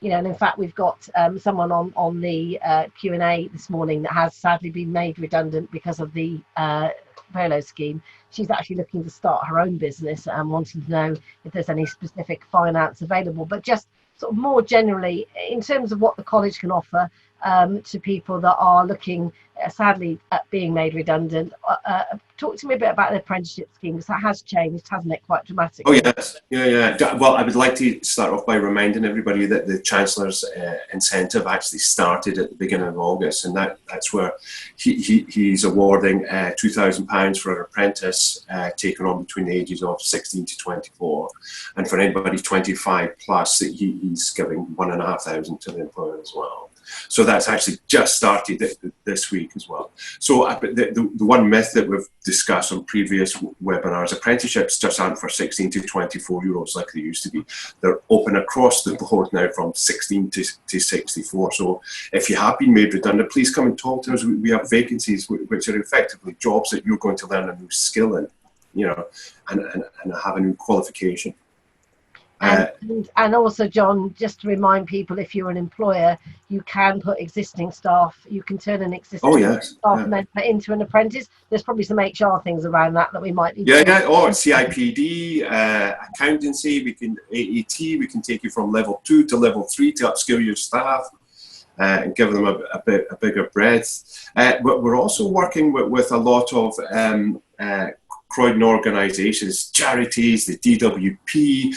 Speaker 1: you know, and in fact, we've got someone on the Q&A this morning that has sadly been made redundant because of the furlough scheme. She's actually looking to start her own business and wanting to know if there's any specific finance available. But just sort of more generally, in terms of what the college can offer to people that are looking, sadly, at being made redundant. Talk to me a bit about the apprenticeship scheme, because that has changed, hasn't it, quite dramatically?
Speaker 8: Oh, yes. Yeah. Well, I would like to start off by reminding everybody that the Chancellor's incentive actually started at the beginning of August, and that's where he's awarding £2,000 for an apprentice taken on between the ages of 16 to 24, and for anybody 25 plus, he's giving £1,500 to the employer as well. So that's actually just started this week as well. So the one myth that we've discussed on previous webinars, apprenticeships just aren't for 16 to 24-year-olds like they used to be. They're open across the board now from 16 to 64. So if you have been made redundant, please come and talk to us. We have vacancies which are effectively jobs that you're going to learn a new skill in, you know, and have a new qualification.
Speaker 1: And also, John, just to remind people, if you're an employer, you can put existing staff, you can turn an existing staff member into an apprentice. There's probably some HR things around that we might need to
Speaker 8: or CIPD, accountancy, we can AET, we can take you from level 2 to level 3 to upskill your staff and give them a bigger breadth. But we're also working with a lot of Croydon organisations, charities, the DWP,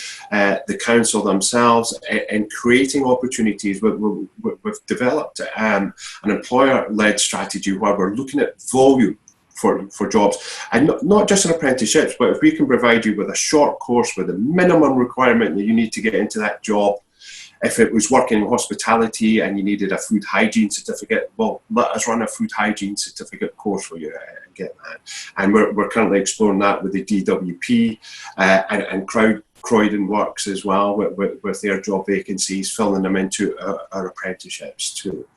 Speaker 8: the council themselves, in creating opportunities. We've developed an employer-led strategy where we're looking at volume for jobs, and not just in apprenticeships, but if we can provide you with a short course with a minimum requirement that you need to get into that job. If it was working in hospitality and you needed a food hygiene certificate, well, let us run a food hygiene certificate course for you and get that. And we're currently exploring that with the DWP and Croydon works as well with their job vacancies, filling them into our apprenticeships too.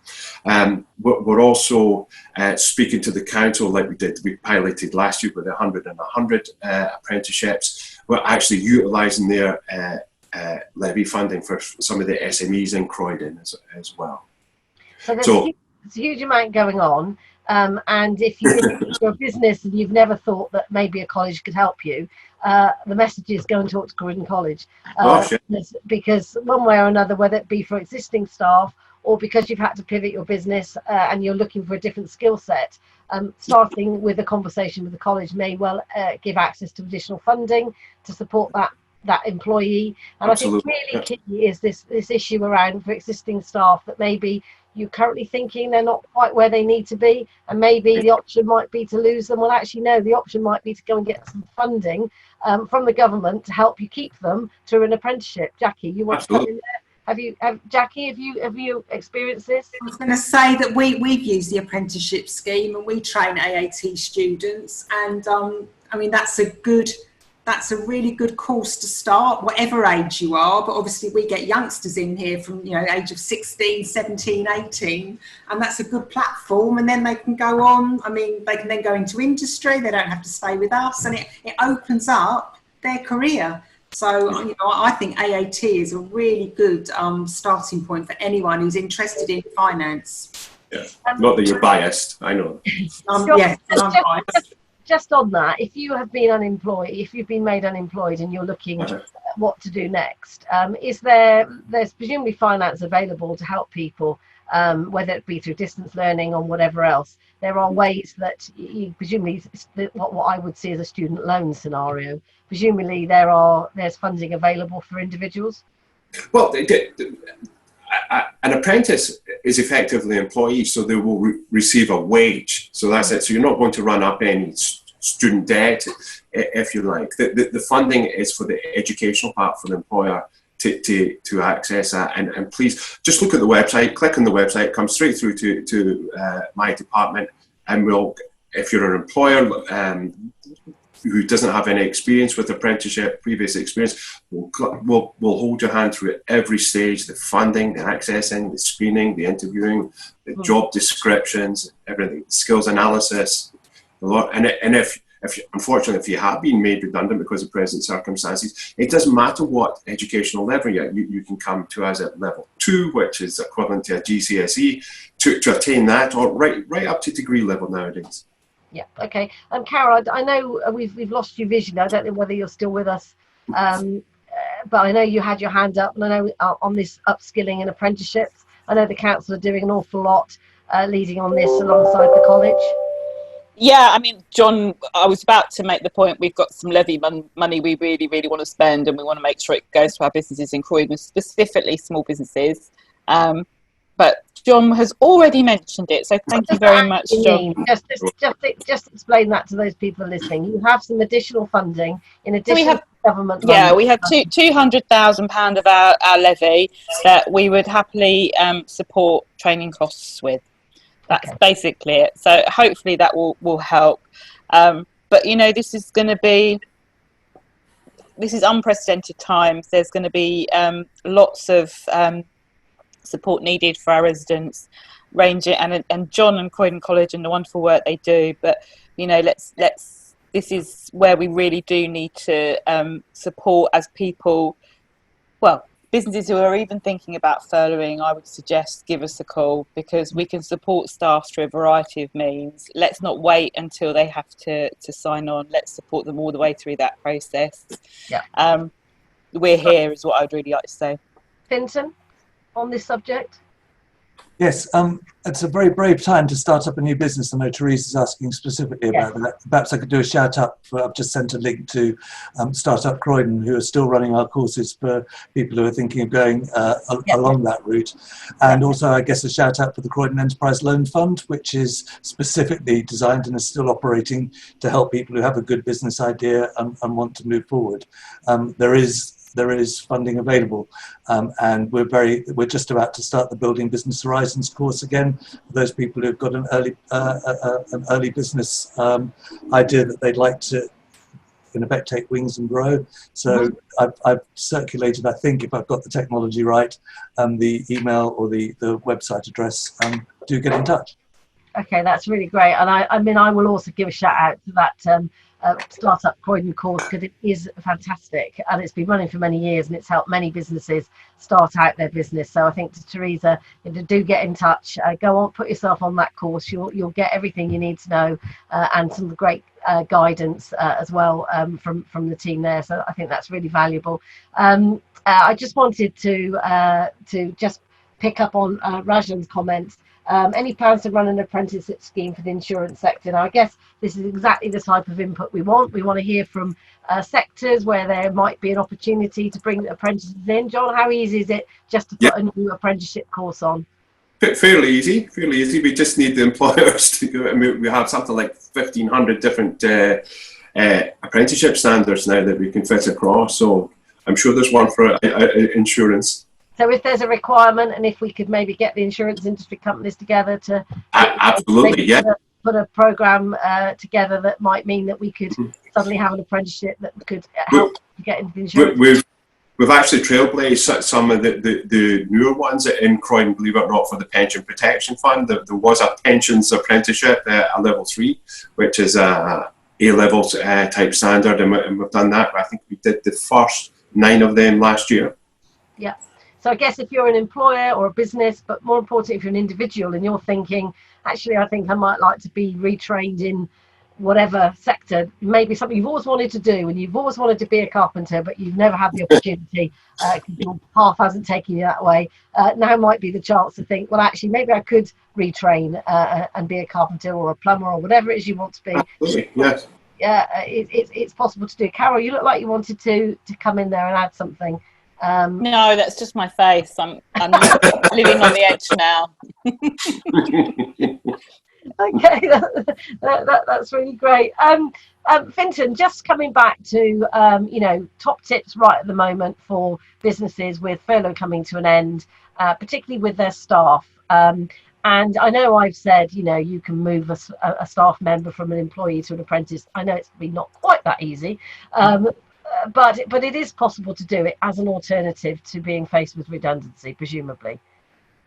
Speaker 8: We're also speaking to the council like we piloted last year with 100 and 100 apprenticeships. We're actually utilising their levy funding for some of the SMEs in Croydon as well.
Speaker 1: So there's a huge amount going on. And if you're a business and you've never thought that maybe a college could help you, the message is go and talk to Croydon College. Because one way or another, whether it be for existing staff or because you've had to pivot your business and you're looking for a different skill set, starting with a conversation with the college may well give access to additional funding to support that employee. And
Speaker 8: Absolutely.
Speaker 1: I think really key is this issue around for existing staff that maybe you're currently thinking they're not quite where they need to be, and maybe the option might be to lose them. Well, actually, no, the option might be to go and get some funding from the government to help you keep them through an apprenticeship. Jackie, you want to come in there? Jackie, have you experienced this?
Speaker 6: I was going to say that we've used the apprenticeship scheme and we train AAT students, and I mean that's a really good course to start, whatever age you are. But obviously we get youngsters in here from, age of 16, 17, 18, and that's a good platform. And then they can go on. I mean, they can then go into industry. They don't have to stay with us, and it opens up their career. So, I think AAT is a really good starting point for anyone who's interested in finance.
Speaker 8: Yeah. Not that you're biased, I know.
Speaker 6: Yes, I'm biased.
Speaker 1: Just on that, if you have been unemployed, if you've been made unemployed and you're looking at what to do next, there's presumably finance available to help people, whether it be through distance learning or whatever else. There are ways that you presumably, what I would see as a student loan scenario, presumably there's funding available for individuals.
Speaker 8: Well, an apprentice is effectively an employee, so they will receive a wage. So that's it. So you're not going to run up any student debt, if you like. The funding is for the educational part for the employer to access that. And please just look at the website, click on the website, it comes straight through to my department, and if you're an employer who doesn't have any experience with apprenticeship, previous experience, we'll hold your hand through every stage: the funding, the accessing, the screening, the interviewing, the job descriptions, everything, skills analysis, a lot. And if unfortunately, if you have been made redundant because of present circumstances, it doesn't matter what educational level you're at. You can come to us at level 2, which is equivalent to a GCSE, to attain that, or right up to degree level nowadays.
Speaker 1: Yeah. Okay. Cara, I know we've lost you visually. I don't know whether you're still with us, but I know you had your hand up, and I know on this upskilling and apprenticeships, I know the council are doing an awful lot leading on this alongside the college.
Speaker 2: Yeah, I mean, John, I was about to make the point. We've got some levy money we really, really want to spend, and we want to make sure it goes to our businesses in Croydon, specifically small businesses. But John has already mentioned it, so thank you very much, John.
Speaker 1: Just explain that to those people listening. You have some additional funding in addition to government.
Speaker 2: Yeah, we have £200,000 of our levy that we would happily support training costs with. That's basically it. So hopefully that will help. But this is unprecedented times. There's going to be lots of support needed for our residents, ranging and John and Croydon College and the wonderful work they do. But this is where we really do need to support as people. Well, businesses who are even thinking about furloughing, I would suggest give us a call, because we can support staff through a variety of means. Let's not wait until they have to sign on. Let's support them all the way through that process. Yeah. We're here is what I would really like to say.
Speaker 1: Finton, on this subject?
Speaker 7: Yes, it's a very brave time to start up a new business. I know Therese is asking specifically about that. Perhaps I could do a shout out. I've just sent a link to Startup Croydon, who are still running our courses for people who are thinking of going along that route. And also, I guess, a shout out for the Croydon Enterprise Loan Fund, which is specifically designed and is still operating to help people who have a good business idea and want to move forward. There is funding available, and we're just about to start the Building Business Horizons course again for those people who've got an early business idea that they'd like to in effect take wings and grow. So I've circulated, I think, if I've got the technology right, the email or the website address. Do get in touch.
Speaker 1: Okay, that's really great. And I mean, I will also give a shout out to that Startup Croydon course, because it is fantastic and it's been running for many years and it's helped many businesses start out their business. So I think to Teresa, do get in touch, go on, put yourself on that course. You'll get everything you need to know and some great guidance as well from the team there. So I think that's really valuable. I just wanted to just pick up on Rajan's comments. Any plans to run an apprenticeship scheme for the insurance sector? Now, I guess this is exactly the type of input we want. We want to hear from sectors where there might be an opportunity to bring apprentices in. John, how easy is it just to put a new apprenticeship course on?
Speaker 8: Fairly easy, fairly easy. We just need the employers to do it. I mean, we have something like 1,500 different apprenticeship standards now that we can fit across. So I'm sure there's one for insurance.
Speaker 1: So if there's a requirement, and if we could maybe get the insurance industry companies together to
Speaker 8: absolutely,
Speaker 1: put a program together that might mean that we could suddenly have an apprenticeship that could help to get into the insurance.
Speaker 8: We've actually trailblazed some of the newer ones in Croydon, believe it or not, for the Pension Protection Fund. There was a pensions apprenticeship, a level 3, which is a A-level type standard, and we've done that. I think we did the first 9 of them last year.
Speaker 1: Yeah. So I guess if you're an employer or a business, but more importantly, if you're an individual and you're thinking, actually, I think I might like to be retrained in whatever sector, maybe something you've always wanted to do, and you've always wanted to be a carpenter, but you've never had the opportunity because your path hasn't taken you that way. Now might be the chance to think, well, actually, maybe I could retrain and be a carpenter or a plumber or whatever it is you want to be.
Speaker 8: Absolutely, yes.
Speaker 1: Yeah, it's possible to do. Carol, you look like you wanted to come in there and add something.
Speaker 2: No, that's just my face. I'm living on the edge now.
Speaker 1: Okay, that's really great. Fintan, just coming back to top tips right at the moment for businesses with furlough coming to an end, particularly with their staff. And I know I've said, you can move a staff member from an employee to an apprentice. I know it's been not quite that easy. But it is possible to do it as an alternative to being faced with redundancy, presumably.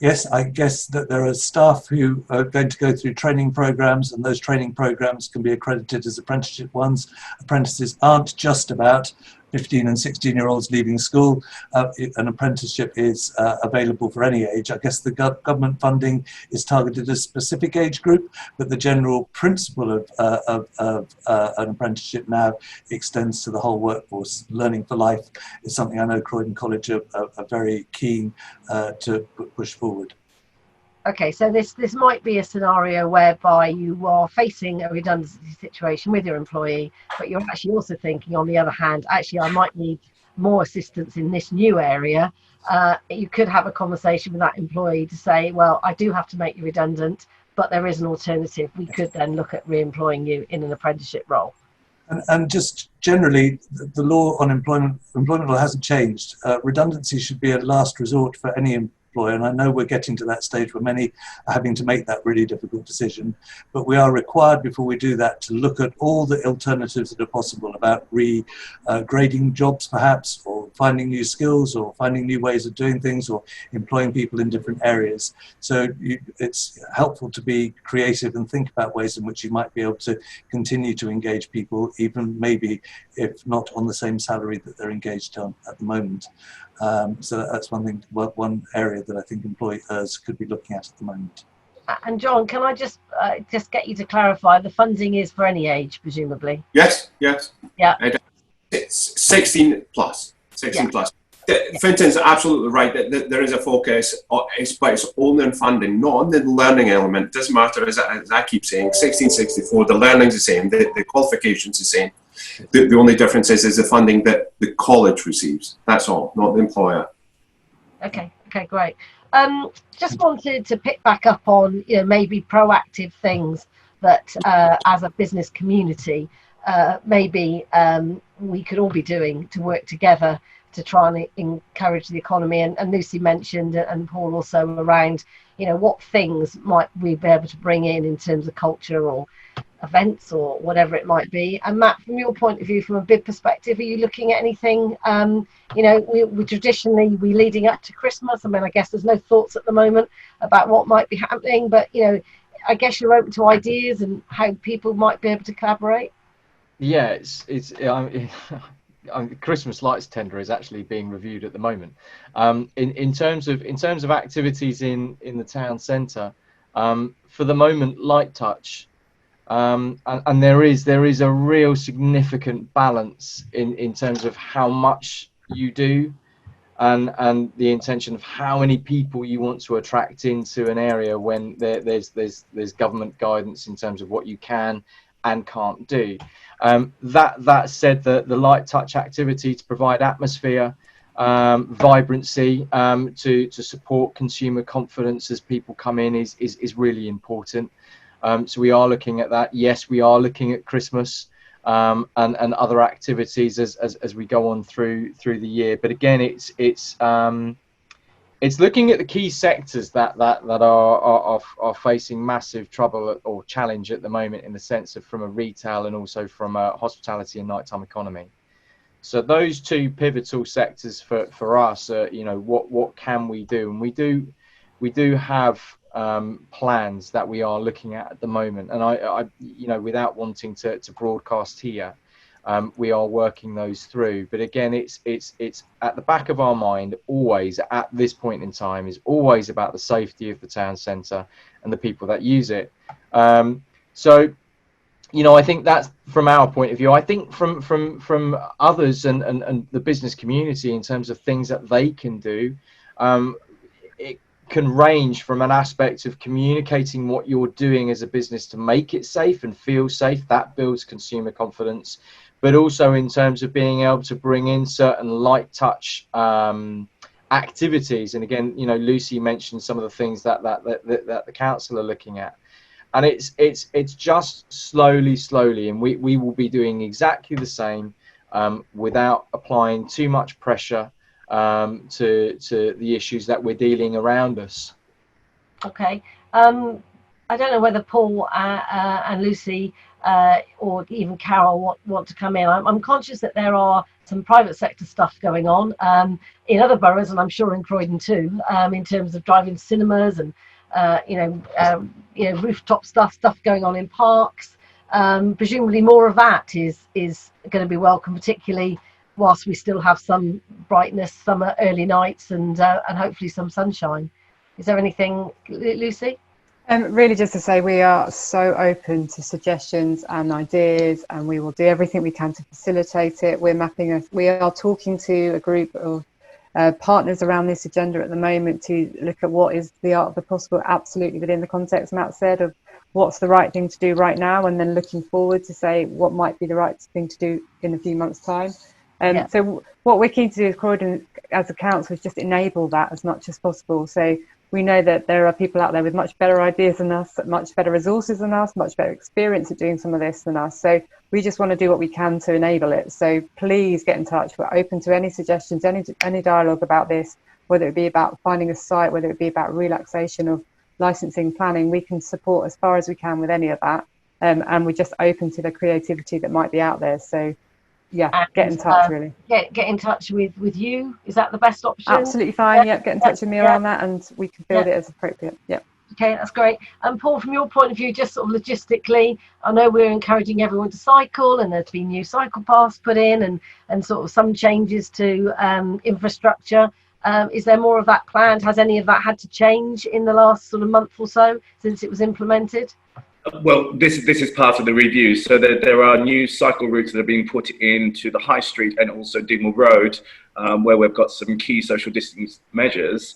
Speaker 7: Yes, I guess that there are staff who are going to go through training programs, and those training programs can be accredited as apprenticeship ones. Apprentices aren't just about 15 and 16-year-olds leaving school. An apprenticeship is available for any age. I guess the government funding is targeted at a specific age group, but the general principle of an apprenticeship now extends to the whole workforce. Learning for life is something I know Croydon College are very keen to push forward.
Speaker 1: Okay, so this might be a scenario whereby you are facing a redundancy situation with your employee, but you're actually also thinking, on the other hand, actually I might need more assistance in this new area. You could have a conversation with that employee to say, well, I do have to make you redundant, but there is an alternative. We could then look at re-employing you in an apprenticeship role.
Speaker 7: And just generally, the law on employment law hasn't changed. Redundancy should be a last resort for any employer, and I know we're getting to that stage where many are having to make that really difficult decision, but we are required before we do that to look at all the alternatives that are possible about grading jobs perhaps, or finding new skills, or finding new ways of doing things, or employing people in different areas. So it's helpful to be creative and think about ways in which you might be able to continue to engage people, even maybe if not on the same salary that they're engaged on at the moment. So that's one area that I think employers could be looking at the moment.
Speaker 1: And John, can I just get you to clarify, the funding is for any age, presumably?
Speaker 8: Yes.
Speaker 1: Yeah.
Speaker 8: It's 16 plus. 16 plus. Fintan's absolutely right that there is a focus, but it's only on funding, not on the learning element. It doesn't matter, as I keep saying, 1664, the learning's the same, the qualification's the same. The only difference is the funding that the college receives. That's all, not the employer. Okay,
Speaker 1: great. Just wanted to pick back up on maybe proactive things that as a business community maybe we could all be doing to work together to try and encourage the economy. And Lucy mentioned, and Paul also, around, you know, what things might we be able to bring in terms of culture or events or whatever it might be. And Matt, from your point of view, from a bid perspective, are you looking at anything? You know, we traditionally, leading up to Christmas. I mean, I guess there's no thoughts at the moment about what might be happening, but, you know, I guess you're open to ideas and how people might be able to collaborate.
Speaker 5: Yeah, Christmas lights tender is actually being reviewed at the moment. In terms of activities in the town centre, for the moment, light touch, and there is a real significant balance in terms of how much you do, and the intention of how many people you want to attract into an area when there's government guidance in terms of what you can and can't do. That said, the light touch activity to provide atmosphere, vibrancy, to support consumer confidence as people come in is really important. So we are looking at that. Yes, we are looking at Christmas and other activities as we go on through the year. But again, it's looking at the key sectors that are facing massive trouble or challenge at the moment, in the sense of from a retail and also from a hospitality and nighttime economy. So those two pivotal sectors for us, you know, what can we do? And we do have plans that we are looking at the moment. And I you know, without wanting to broadcast here, we are working those through. But again, it's at the back of our mind always at this point in time, is always about the safety of the town centre and the people that use it. So, you know, I think that's from our point of view. I think from others and the business community, in terms of things that they can do, it can range from an aspect of communicating what you're doing as a business to make it safe and feel safe. That builds consumer confidence. But also in terms of being able to bring in certain light touch activities. And again, you know, Lucy mentioned some of the things that the council are looking at. And it's just slowly, and we will be doing exactly the same, without applying too much pressure to the issues that we're dealing around us.
Speaker 1: Okay. I don't know whether Paul and Lucy or even Carol want to come in. I'm conscious that there are some private sector stuff going on in other boroughs, and I'm sure in Croydon too, in terms of driving cinemas and rooftop stuff going on in parks. Presumably more of that is going to be welcome, particularly whilst we still have some brightness, summer early nights, and hopefully some sunshine. Is there anything, Lucy?
Speaker 3: Really, just to say, we are so open to suggestions and ideas, and we will do everything we can to facilitate it. We are talking to a group of partners around this agenda at the moment to look at what is the art of the possible, absolutely within the context Matt said of what's the right thing to do right now, and then looking forward to say what might be the right thing to do in a few months' time. So what we're keen to do as Croydon, as a council, is just enable that as much as possible. So we know that there are people out there with much better ideas than us, much better resources than us, much better experience at doing some of this than us. So we just want to do what we can to enable it. So please get in touch. We're open to any suggestions, any dialogue about this, whether it be about finding a site, whether it be about relaxation of licensing, planning. We can support as far as we can with any of that. And we're just open to the creativity that might be out there. So yeah, get in touch, really.
Speaker 1: Get in touch with you. Is that the best option?
Speaker 3: Absolutely fine. Yeah, get in touch with me around that, and we can build it as appropriate. Yeah.
Speaker 1: Okay, that's great. And Paul, from your point of view, just sort of logistically, I know we're encouraging everyone to cycle, and there's been new cycle paths put in, and sort of some changes to infrastructure. Is there more of that planned? Has any of that had to change in the last sort of month or so since it was implemented?
Speaker 4: Well, this is part of the review. So there are new cycle routes that are being put into the High Street and also Dingwall Road, where we've got some key social distance measures.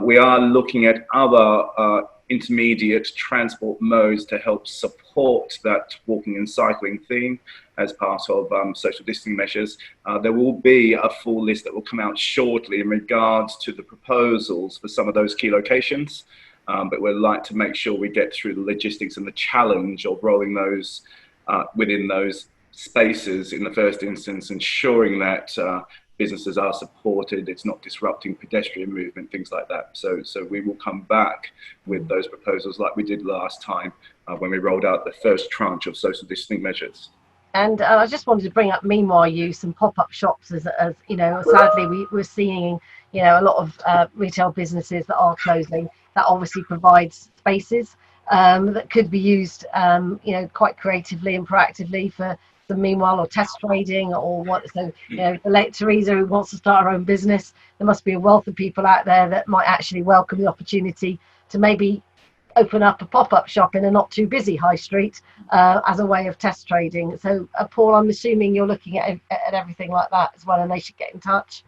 Speaker 4: We are looking at other intermediate transport modes to help support that walking and cycling theme as part of social distancing measures. There will be a full list that will come out shortly in regards to the proposals for some of those key locations. But we'd like to make sure we get through the logistics and the challenge of rolling those within those spaces in the first instance, ensuring that businesses are supported, it's not disrupting pedestrian movement, things like that. So we will come back with those proposals like we did last time when we rolled out the first tranche of social distancing measures.
Speaker 1: And I just wanted to bring up meanwhile use and pop-up shops as you know, sadly we're seeing, you know, a lot of retail businesses that are closing. That obviously provides spaces that could be used, you know, quite creatively and proactively for some meanwhile or test trading or what. So, you know, like Teresa, who wants to start her own business, there must be a wealth of people out there that might actually welcome the opportunity to maybe open up a pop-up shop in a not too busy high street as a way of test trading. So Paul, I'm assuming you're looking at everything like that as well, and they should get in touch.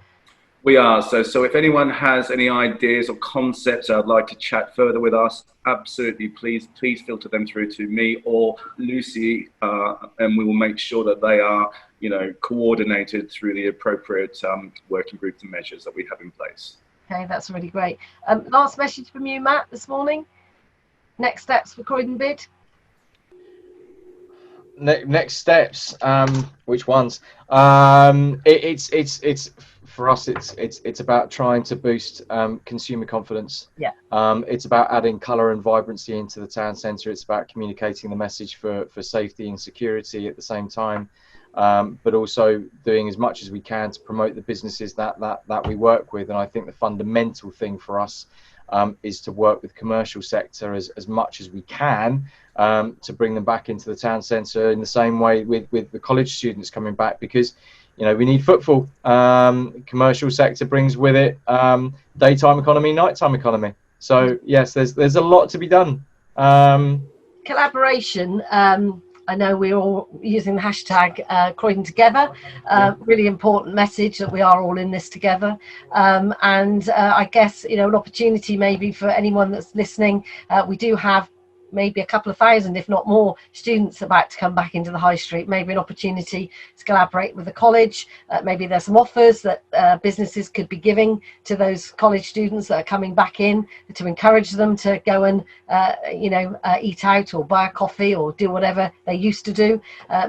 Speaker 4: We are. So if anyone has any ideas or concepts I'd like to chat further with us, absolutely, please filter them through to me or Lucy, and we will make sure that they are, you know, coordinated through the appropriate working groups and measures that we have in place.
Speaker 1: Okay, that's really great. Last message from you, Matt, this morning. Next steps for Croydon Bid.
Speaker 5: Next steps. Which ones? It's for us. It's about trying to boost consumer confidence.
Speaker 1: Yeah.
Speaker 5: It's about adding colour and vibrancy into the town centre. It's about communicating the message for safety and security at the same time, but also doing as much as we can to promote the businesses that we work with. And I think the fundamental thing for us is to work with commercial sector as much as we can to bring them back into the town centre in the same way with the college students coming back, because, you know, we need footfall. Commercial sector brings with it daytime economy, nighttime economy. So yes, there's a lot to be done.
Speaker 1: Collaboration. I know we're all using the hashtag Croydon Together. Really important message that we are all in this together. And I guess, you know, an opportunity maybe for anyone that's listening. We do have maybe a couple of thousand, if not more, students about to come back into the high street. Maybe an opportunity to collaborate with the college. Maybe there's some offers that businesses could be giving to those college students that are coming back in to encourage them to go and you know, eat out or buy a coffee or do whatever they used to do.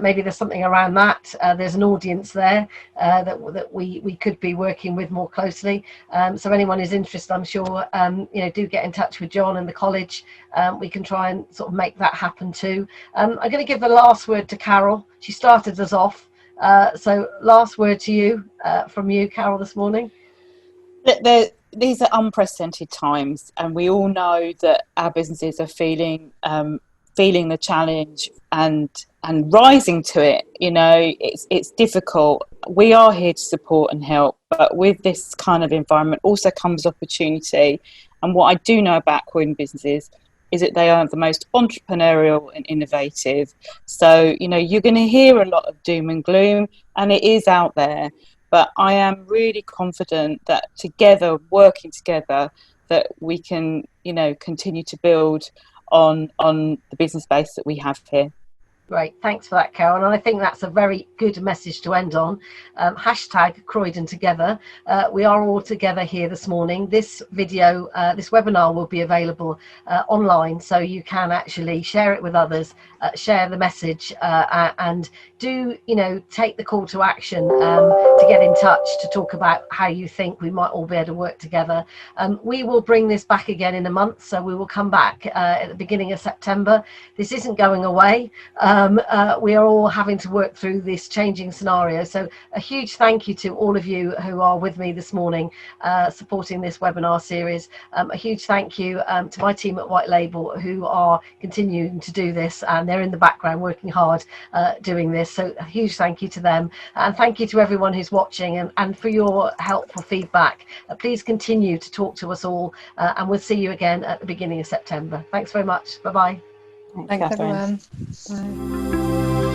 Speaker 1: Maybe there's something around that. There's an audience there that we could be working with more closely. So anyone who's interested, I'm sure, you know, do get in touch with John and the college. We can try and sort of make that happen too. I'm going to give the last word to Carol. She started us off. So last word to you, from you, Carol, this morning.
Speaker 2: These are unprecedented times, and we all know that our businesses are feeling the challenge and rising to it. You know, it's difficult. We are here to support and help, but with this kind of environment also comes opportunity. And what I do know about Croydon businesses is that they are the most entrepreneurial and innovative. So, you know, you're going to hear a lot of doom and gloom, and it is out there. But I am really confident that together, working together, that we can, you know, continue to build on the business base that we have here.
Speaker 1: Great, thanks for that, Carol. And I think that's a very good message to end on. Hashtag Croydon Together. We are all together here this morning. This video, this webinar will be available online, so you can actually share it with others, share the message, and do, you know, take the call to action to get in touch to talk about how you think we might all be able to work together. We will bring this back again in a month, so we will come back at the beginning of September. This isn't going away. We are all having to work through this changing scenario. So a huge thank you to all of you who are with me this morning supporting this webinar series. A huge thank you to my team at White Label, who are continuing to do this, and they're in the background working hard doing this. So a huge thank you to them, and thank you to everyone who's watching and for your helpful feedback. Please continue to talk to us all, and we'll see you again at the beginning of September. Thanks very much. Bye-bye.
Speaker 3: Thanks, everyone. Bye.